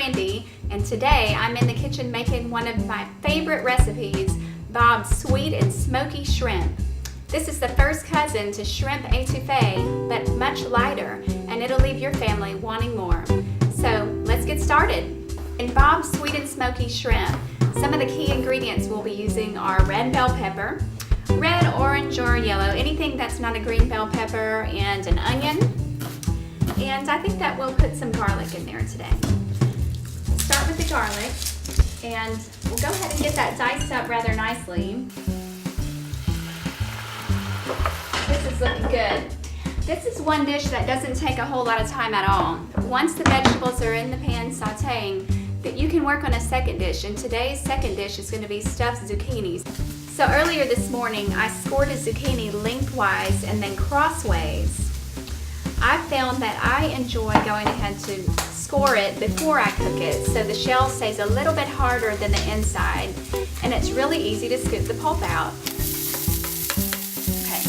Brandi, and today I'm in the kitchen making one of my favorite recipes, Bob's Sweet and Smokey Shrimp. This is the first cousin to shrimp étouffée, but much lighter, and it'll leave your family wanting more. So let's get started. In Bob's Sweet and Smokey Shrimp, some of the key ingredients we'll be using are red bell pepper, red, orange, or yellow, anything that's not a green bell pepper, and an onion. And I think that we'll put some garlic in there today. We'll start with the garlic, and we'll go ahead and get that diced up rather nicely. This is looking good. This is one dish that doesn't take a whole lot of time at all. Once the vegetables are in the pan sauteing, that you can work on a second dish, and today's second dish is going to be stuffed zucchinis. So earlier this morning, I scored a zucchini lengthwise and then crossways. I found that I enjoy going ahead to score it before I cook it, so the shell stays a little bit harder than the inside, and it's really easy to scoop the pulp out. Okay,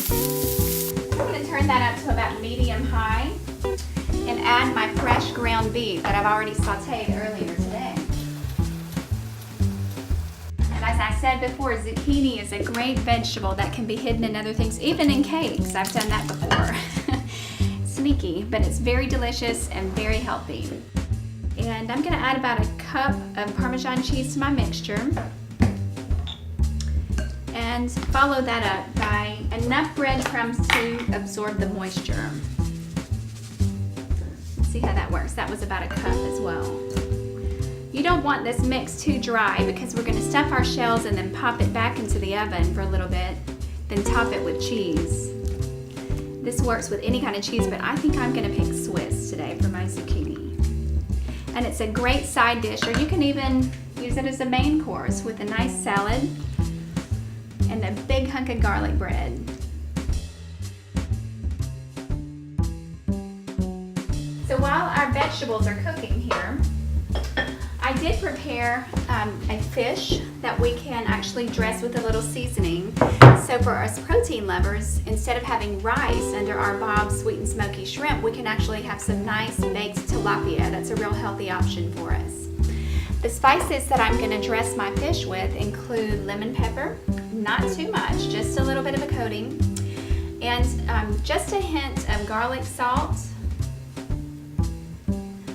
I'm going to turn that up to about medium-high and add my fresh ground beef that I've already sauteed earlier today. And as I said before, zucchini is a great vegetable that can be hidden in other things, even in cakes. I've done that before. Sneaky, but it's very delicious and very healthy. And I'm going to add about a cup of Parmesan cheese to my mixture and follow that up by enough breadcrumbs to absorb the moisture. Let's see how that works. That was about a cup as well. You don't want this mix too dry because we're going to stuff our shells and then pop it back into the oven for a little bit, then top it with cheese. This works with any kind of cheese, but I think I'm going to pick Swiss today for my zucchini. And it's a great side dish, or you can even use it as a main course with a nice salad and a big hunk of garlic bread. So while our vegetables are cooking here, I did prepare a fish that we can actually dress with a little seasoning. So for us protein lovers, instead of having rice under our Bob's Sweet and Smokey Shrimp, we can actually have some nice baked tilapia. That's a real healthy option for us. The spices that I'm going to dress my fish with include lemon pepper, not too much, just a little bit of a coating, and just a hint of garlic salt.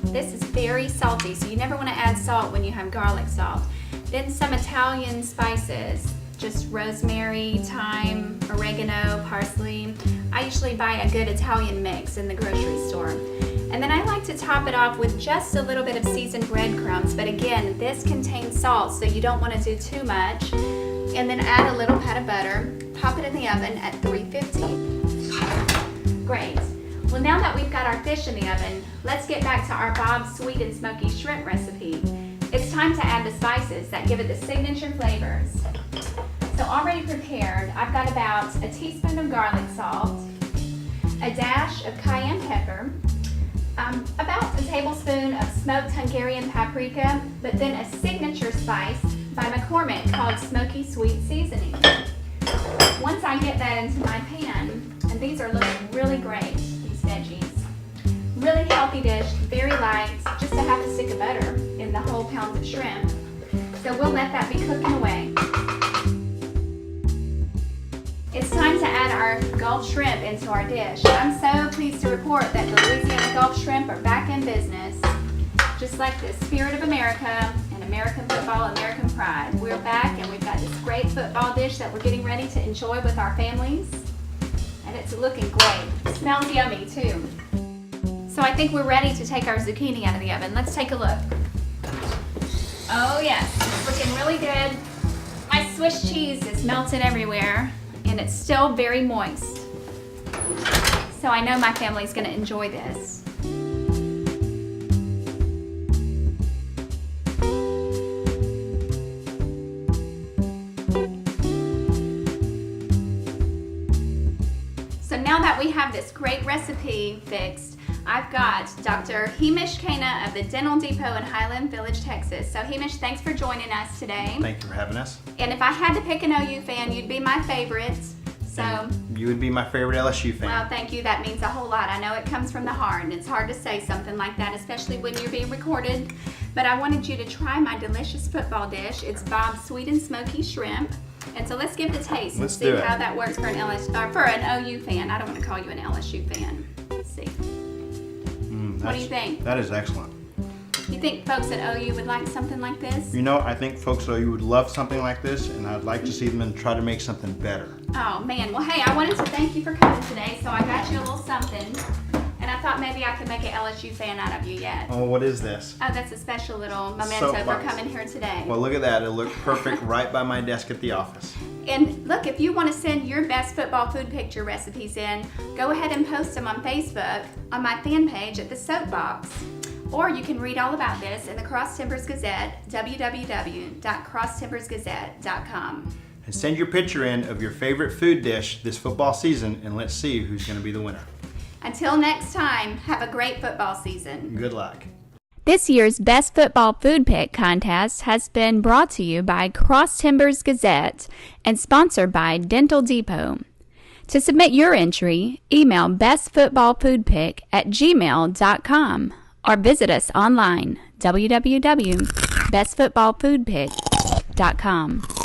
This is very salty, so you never want to add salt when you have garlic salt. Then some Italian spices, just rosemary, thyme, oregano, parsley. I usually buy a good Italian mix in the grocery store. And then I like to top it off with just a little bit of seasoned breadcrumbs, but again, this contains salt, so you don't want to do too much. And then add a little pat of butter, pop it in the oven at 350. Great. Well, now that we've got our fish in the oven, let's get back to our Bob's Sweet and Smokey Shrimp recipe. It's time to add the spices that give it the signature flavors. So already prepared, I've got about a teaspoon of garlic salt, a dash of cayenne pepper, about a tablespoon of smoked Hungarian paprika, but then a signature spice by McCormick called Smoky Sweet Seasoning. Once I get that into my pan, and these are looking really great, veggies. Really healthy dish, very light, just a half a stick of butter in the whole pound of shrimp. So we'll let that be cooking away. It's time to add our Gulf shrimp into our dish. I'm so pleased to report that the Louisiana Gulf shrimp are back in business. Just like the spirit of America and American football, American pride. We're back and we've got this great football dish that we're getting ready to enjoy with our families. And it's looking great. It smells yummy too. So I think we're ready to take our zucchini out of the oven. Let's take a look. Oh yes, it's looking really good. My Swiss cheese is melted everywhere and it's still very moist. So I know my family's gonna enjoy this. So now that we have this great recipe fixed, I've got Dr. Hamish Kana of the Dental Depot in Highland Village, Texas. So Hamish, thanks for joining us today. Thank you for having us. And if I had to pick an OU fan, you'd be my favorite. So And you would be my favorite LSU fan. Well, thank you. That means a whole lot. I know it comes from the heart, and it's hard to say something like that, especially when you're being recorded. but I wanted you to try my delicious football dish. It's Bob's Sweet and Smokey Shrimp. And so let's give it a taste and Let's see do it. how that works for an for an OU fan. I don't want to call you an LSU fan. Let's see. What do you think? That is excellent. You think folks at OU would like something like this? You know, I think folks at OU would love something like this, and I'd like to see them try to make something better. Oh man, well hey, I wanted to thank you for coming today, so I got you a little something. And I thought maybe I could make an LSU fan out of you yet. Oh, what is this? Oh, that's a special little memento for Soapbox. coming here today. Well, look at that. It looked perfect right by my desk at the office. And look, if you want to send your best football food picture recipes in, go ahead and post them on Facebook on my fan page at the Soapbox. Or you can read all about this in the Cross Timbers Gazette, www.crosstimbersgazette.com. And send your picture in of your favorite food dish this football season, and let's see who's going to be the winner. Until next time, have a great football season. Good luck. This year's Best Football Food Pick contest has been brought to you by Cross Timbers Gazette and sponsored by Dental Depot. To submit your entry, email bestfootballfoodpick@gmail.com or visit us online, www.bestfootballfoodpick.com.